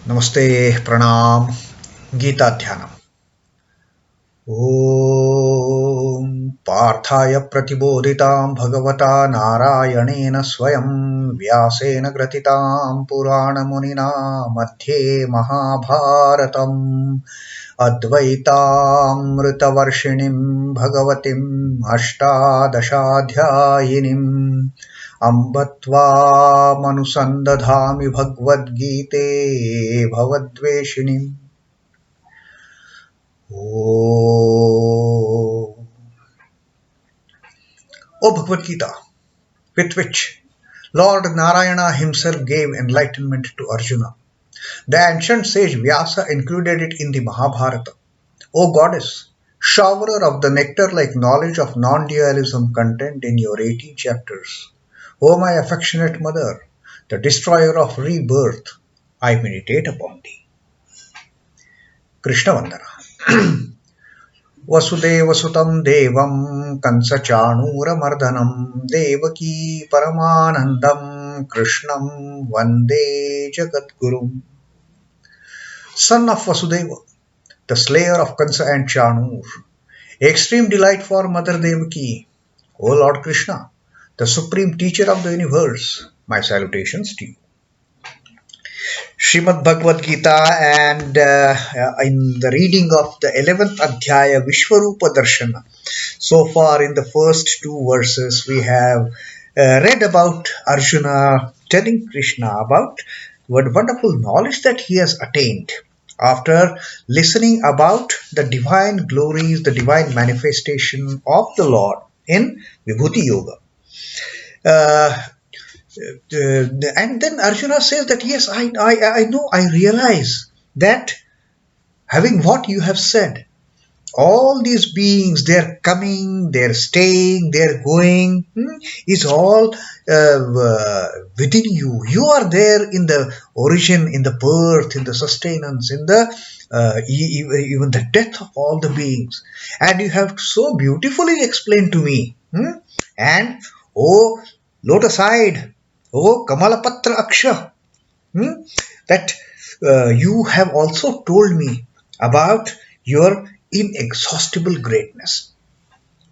Namaste, Pranam, Gita Dhyanam. Om Parthaya Pratibodhitam Bhagavata Narayanena Swayam Vyasena Gratitam Purana Munina Madhye Mahabharatam Advaitam Ritavarshinim Bhagavatim Ashtadashadhyayinim Ambatva Manusandadhami Bhagavad Gite Bhavadveshinim. Oh, Bhagavad Gita, with which Lord Narayana himself gave enlightenment to Arjuna. The ancient sage Vyasa included it in the Mahabharata. O goddess, showerer of the nectar-like knowledge of non-dualism contained in your 18 chapters. O my affectionate mother, the destroyer of rebirth, I meditate upon thee. Krishna Vandana. Vasudeva Sutam Devam Kansa Chanura Mardhanam Devaki Paramanandam Krishnam Vande Jagadgurum. Son of Vasudeva, the slayer of Kansa and Chanur, extreme delight for Mother Devaki, O Lord Krishna, the supreme teacher of the universe, my salutations to you. Srimad Bhagavad Gita, and in the reading of the 11th Adhyaya Vishwarupa Darshana. So far in the first two verses we have read about Arjuna telling Krishna about what wonderful knowledge that he has attained after listening about the divine glories, the divine manifestation of the Lord in Vibhuti Yoga. And then Arjuna says that yes, I know, I realize that having what you have said, all these beings, they're coming, they're staying, they're going, is all within you. You are there in the origin, in the birth, in the sustenance, in the even the death of all the beings. And you have so beautifully explained to me. And oh, lotus-eyed, oh, Kamalapatra Aksha, that you have also told me about your inexhaustible greatness.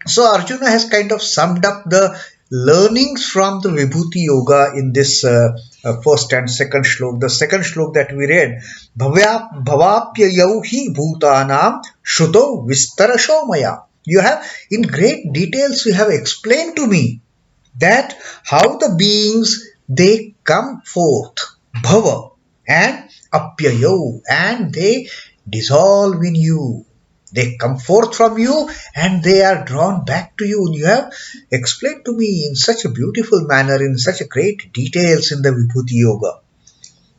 So Arjuna has kind of summed up the learnings from the Vibhuti Yoga in this first and second shlok. The second shlok that we read, Bhavapya yauhi bhutanam shuto vistarasho maya. You have, in great details, you have explained to me that how the beings, they come forth, bhava and apyayo, and they dissolve in you. They come forth from you and they are drawn back to you. You have explained to me in such a beautiful manner, in such a great details in the Vibhuti Yoga.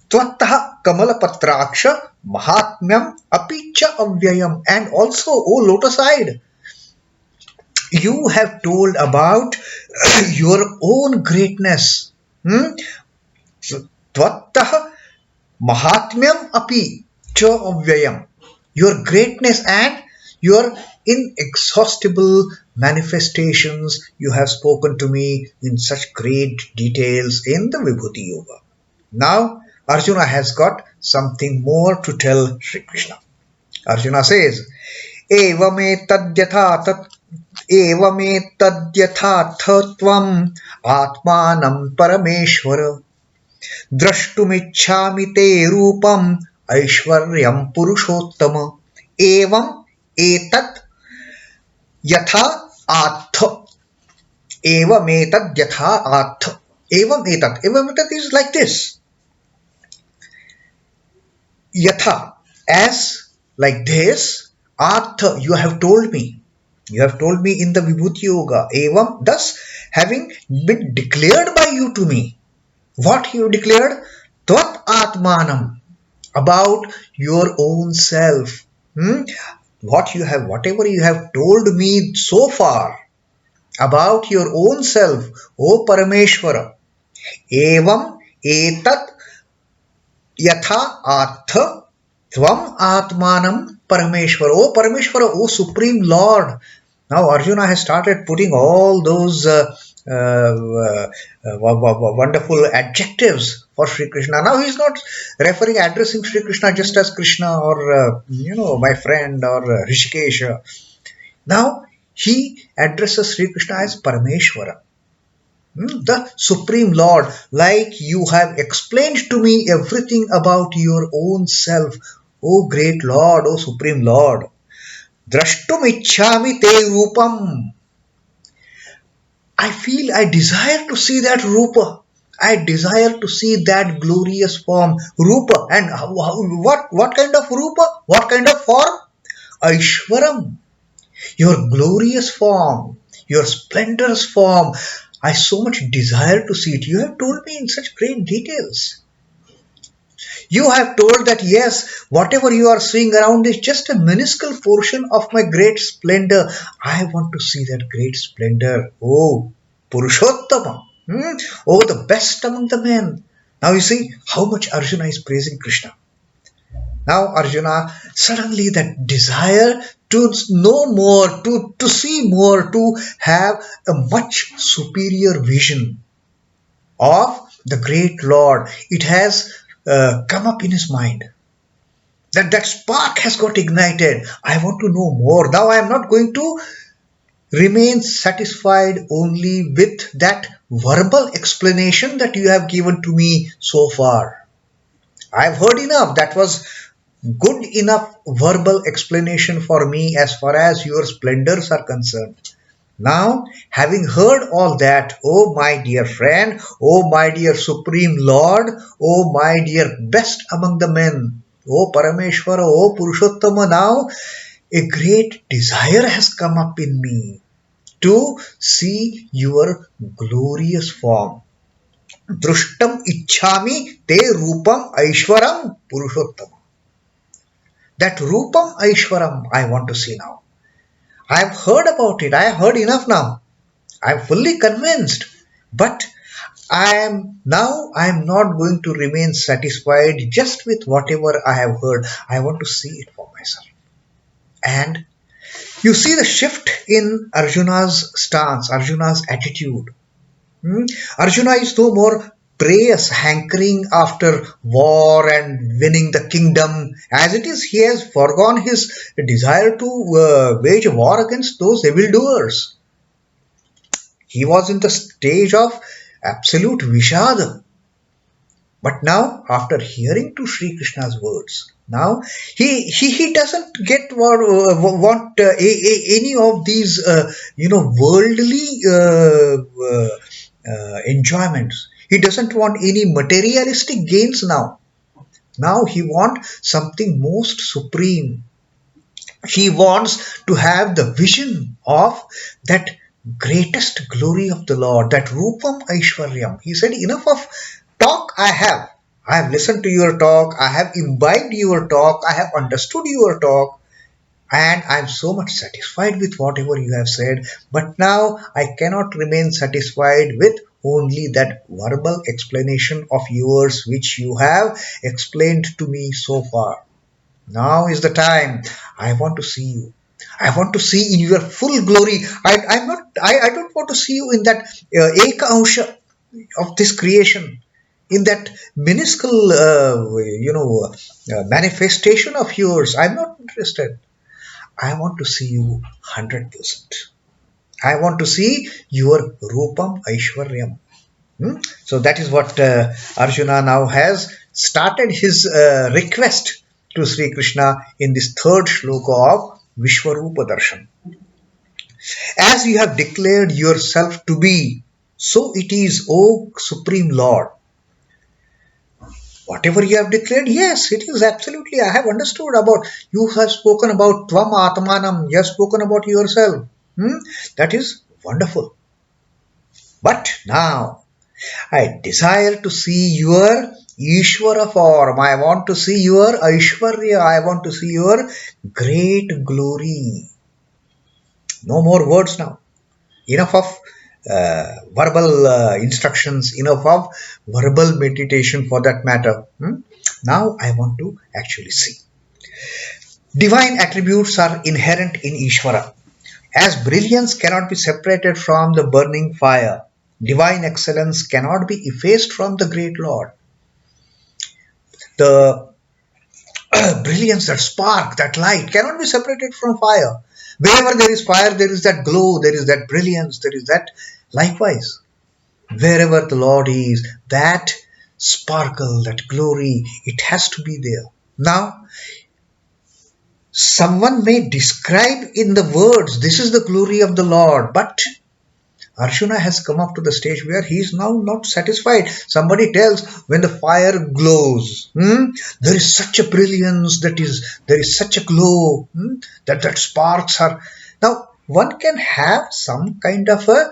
Tvattaha kamalapatraksha mahatmyam apicha avyayam. And also, O lotus-eyed, you have told about your own greatness. Tvattaha mahatmyam api cha avyayam. Your greatness and your inexhaustible manifestations, you have spoken to me in such great details in the Vibhuti Yoga. Now Arjuna has got something more to tell Sri Krishna. Arjuna says, evam etad yathāttha tvam ātmānaṁ parameśhvara draṣhṭum ichchhāmi te rūpam aiśhwaraṁ Purushottama evam etad yathāttha. Evam etad yathāttha. Evam etad. Evam etad is like this. Yatha, as like this. Attha, you have told me. You have told me in the Vibhuti Yoga. Evam, thus having been declared by you to me. What you declared? Tvat ātmānaṁ, about your own self. Whatever you have told me so far about your own self, O parameśhvara. Evam etad yathāttha tvam ātmānaṁ parameśhvara. O parameśhvara, O supreme Lord. Now Arjuna has started putting all those wonderful adjectives for Sri Krishna. Now he is not addressing Sri Krishna just as Krishna or my friend or Rishikesh. Now he addresses Sri Krishna as Parameshwara, the Supreme Lord. Like you have explained to me everything about your own self, O great Lord, O Supreme Lord. draṣhṭum ichchhāmi te rūpam. I desire to see that Rupa. I desire to see that glorious form, Rupa. And what kind of Rupa? What kind of form? Aishwaram. Your glorious form, your splendorous form. I so much desire to see it. You have told me in such great details. You have told that yes, whatever you are seeing around is just a minuscule portion of my great splendor. I want to see that great splendor. Oh, Purushottama. Oh, the best among the men. Now you see how much Arjuna is praising Krishna. Now Arjuna, suddenly that desire to know more, to see more, to have a much superior vision of the great Lord, it has come up in his mind. That spark has got ignited. I want to know more. Now I am not going to remain satisfied only with that verbal explanation that you have given to me so far. I have heard enough. That was good enough verbal explanation for me as far as your splendors are concerned. Now, having heard all that, oh my dear friend, oh my dear Supreme Lord, oh my dear best among the men, oh parameśhvara, oh Purushottama, now a great desire has come up in me to see your glorious form. draṣhṭum ichchhāmi te rūpam aiśhwaraṁ Purushottama. That rūpam aiśhwaraṁ I want to see now. I have heard about it. I have heard enough now. I am fully convinced. But I am not going to remain satisfied just with whatever I have heard. I want to see it for myself. And you see the shift in Arjuna's stance, Arjuna's attitude. Arjuna is no more preyous, hankering after war and winning the kingdom. As it is, he has foregone his desire to wage a war against those evildoers. He was in the stage of absolute vishada. But now, after hearing to Sri Krishna's words, now he doesn't get want any of these worldly enjoyments. He doesn't want any materialistic gains now. Now he wants something most supreme. He wants to have the vision of that greatest glory of the Lord, that rūpam aishwaraṁ. He said, enough of talk I have. I have listened to your talk. I have imbibed your talk. I have understood your talk. And I am so much satisfied with whatever you have said. But now I cannot remain satisfied with only that verbal explanation of yours which you have explained to me so far. Now is the time. I want to see you. I want to see in your full glory. I don't want to see you in that eka ansha of this creation, in that minuscule manifestation of yours. I'm not interested. I want to see you 100%. I want to see your rūpam aishwaraṁ. So that is what Arjuna now has started his request to Sri Krishna in this third shloka of Vishwarupa darshan. As you have declared yourself to be, so it is, O Supreme Lord. Whatever you have declared, yes, it is absolutely. I have understood about. You have spoken about tvam ātmānaṁ. You have spoken about yourself. That is wonderful. But now, I desire to see your Ishwara form. I want to see your Aishwarya. I want to see your great glory. No more words now. Enough of verbal instructions, enough of verbal meditation for that matter. Now I want to actually see. Divine attributes are inherent in Ishwara. As brilliance cannot be separated from the burning fire, divine excellence cannot be effaced from the great Lord. The brilliance, that spark, that light cannot be separated from fire. Wherever there is fire, there is that glow, there is that brilliance, there is that. Likewise, wherever the Lord is, that sparkle, that glory, it has to be there. Now, someone may describe in the words, this is the glory of the Lord, but Arjuna has come up to the stage where he is now not satisfied. Somebody tells, when the fire glows, there is such a brilliance, there is such a glow, that sparks are. Now, one can have some kind of a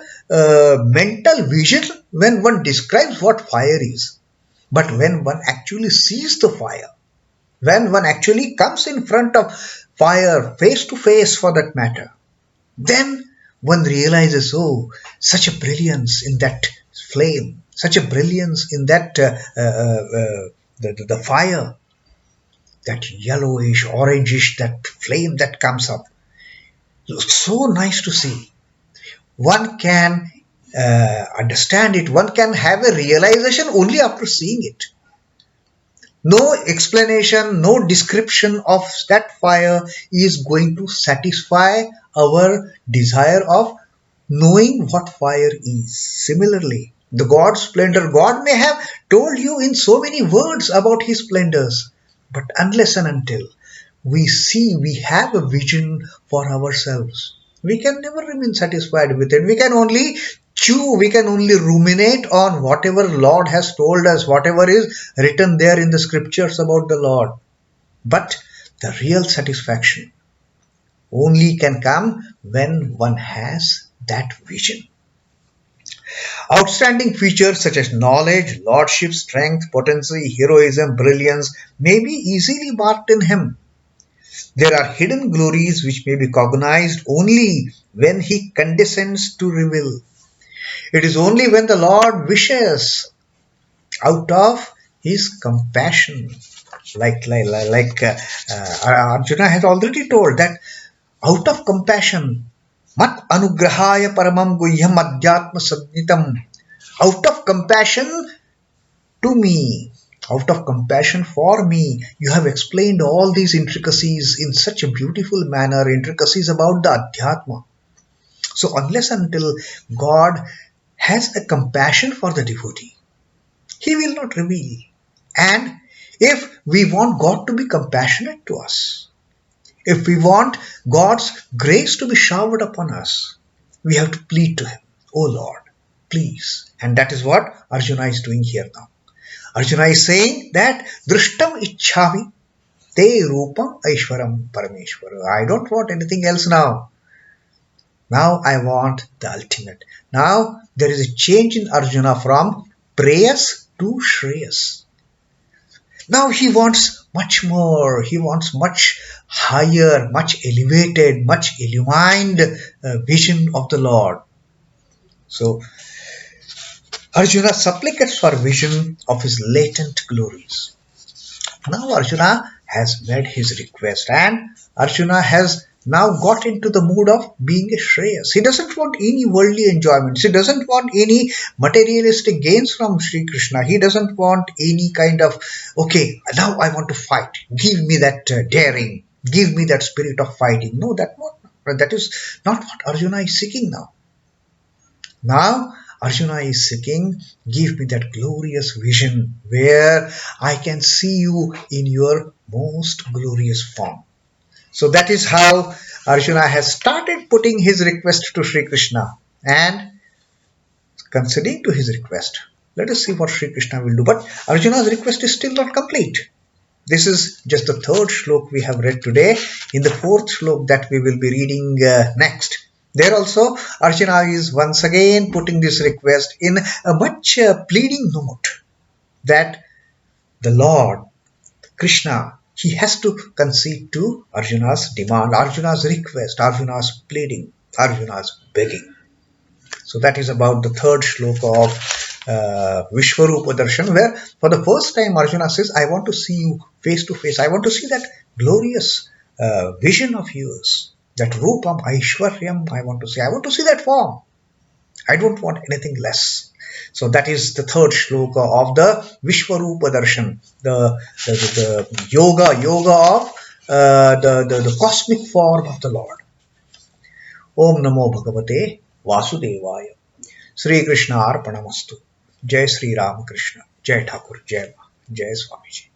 mental vision when one describes what fire is. But when one actually sees the fire, when one actually comes in front of fire, face to face for that matter, then one realizes, oh, such a brilliance in that flame, such a brilliance in that the fire, that yellowish, orangish, that flame that comes up. So nice to see. One can understand it, one can have a realization only after seeing it. No explanation, no description of that fire is going to satisfy our desire of knowing what fire is. Similarly, the God's splendor, God may have told you in so many words about His splendors, but unless and until we see, we have a vision for ourselves, we can never remain satisfied with it. We can only chew, we can only ruminate on whatever Lord has told us, whatever is written there in the scriptures about the Lord. But the real satisfaction only can come when one has that vision. Outstanding features such as knowledge, lordship, strength, potency, heroism, brilliance may be easily marked in him. There are hidden glories which may be cognized only when he condescends to reveal. It is only when the Lord wishes out of his compassion, like Arjuna has already told, that out of compassion, mat anugrahaya paramam guhyam adhyatma sadnitam, out of compassion to me, out of compassion for me, you have explained all these intricacies in such a beautiful manner, intricacies about the adhyatma. So unless until God has a compassion for the devotee, He will not reveal. And if we want God to be compassionate to us, if we want God's grace to be showered upon us, we have to plead to Him, oh Lord, please. And that is what Arjuna is doing here now. Arjuna is saying that draṣhṭum ichchhāmi te rūpam aiśhwaraṁ parameśhvara. I don't want anything else now. Now I want the ultimate. Now there is a change in Arjuna from prayas to shreyas. Now he wants much more. He wants much higher, much elevated, much illumined vision of the Lord. So Arjuna supplicates for vision of his latent glories. Now Arjuna has made his request, and Arjuna has now got into the mood of being a shreyas. He doesn't want any worldly enjoyments. He doesn't want any materialistic gains from Sri Krishna. He doesn't want any kind of, okay, now I want to fight. Give me that daring. Give me that spirit of fighting. No, that is not what Arjuna is seeking now. Now Arjuna is seeking, give me that glorious vision where I can see you in your most glorious form. So that is how Arjuna has started putting his request to Sri Krishna, and conceding to his request. Let us see what Sri Krishna will do. But Arjuna's request is still not complete. This is just the third shlok we have read today. In the fourth shlok that we will be reading next, there also Arjuna is once again putting this request in a much pleading note, that the Lord, Krishna, he has to concede to Arjuna's demand, Arjuna's request, Arjuna's pleading, Arjuna's begging. So that is about the third shloka of Vishwarupa darshan, where for the first time Arjuna says, I want to see you face to face. I want to see that glorious vision of yours, that rūpam, aishwaraṁ I want to see. I want to see that form. I don't want anything less. So that is the third shloka of the Vishwarupa darshan, the yoga of the cosmic form of the Lord. Om Namo Bhagavate Vasudevaya. Sri Krishna Arpanamastu. Jai Sri Ram Krishna. Jai Thakur. Jai Ma. Jai Swamiji.